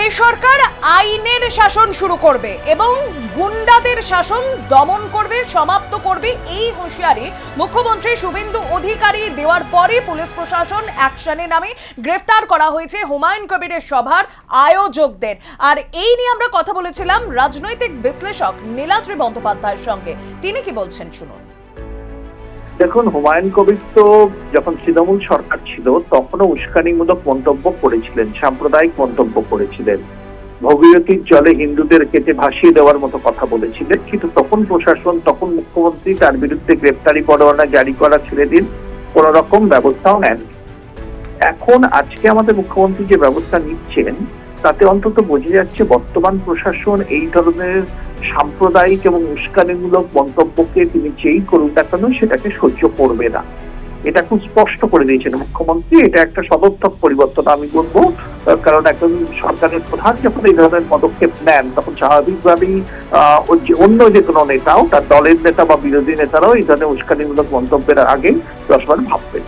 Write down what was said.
এই সরকার আইনের শাসন শুরু করবে এবং গুন্ডাদের শাসন দমন করবে, সমাপ্ত করবে, এই হুঁশিয়ারি মুখ্যমন্ত্রী শুভেন্দু অধিকারী দেওয়ার পরে পুলিশ প্রশাসন অ্যাকশনে নামে গ্রেফতার করা হয়েছে হুমায়ুন কবিরের সভার আয়োজকদের। আর এই নিয়ে আমরা কথা বলেছিলাম রাজনৈতিক বিশ্লেষক নীলাদ্রি বন্দ্যোপাধ্যায়ের সঙ্গে। তিনি কি বলছেন শুনুন। দেখুন, হুমায়ুন কবির তো যখন তৃণমূল সরকার ছিল তখনও উস্কানিমূলক মন্তব্য করেছিলেন, সাম্প্রদায়িক মন্তব্য করেছিলেন, ভগীরথীর জলে হিন্দুদের কেটে ভাসিয়ে দেওয়ার মতো কথা বলেছিলেন। কিন্তু তখন প্রশাসন, তখন মুখ্যমন্ত্রী তার বিরুদ্ধে গ্রেপ্তারি পরোয়ানা জারি করা ছেড়ে দিন, কোন রকম ব্যবস্থাও নেন। এখন আজকে আমাদের মুখ্যমন্ত্রী যে ব্যবস্থা নিচ্ছেন তাতে অন্তত বোঝা যাচ্ছে বর্তমান প্রশাসন এই ধরনের সাম্প্রদায়িক এবং উস্কানিমূলক মন্তব্যকে তিনি যেই করুন না কেন সেটাকে সহ্য করবে না। এটা খুব স্পষ্ট করে দিয়েছেন মুখ্যমন্ত্রী। এটা একটা সদর্থক পরিবর্তন আমি বলবো, কারণ একজন সরকারের প্রধান যখন এই ধরনের পদক্ষেপ নেন তখন স্বাভাবিকভাবেই অন্য যে কোনো নেতাও, তার দলের নেতা বা বিরোধী নেতারাও এই ধরনের উস্কানিমূলক মন্তব্যের আগে 10 বার ভাববেন।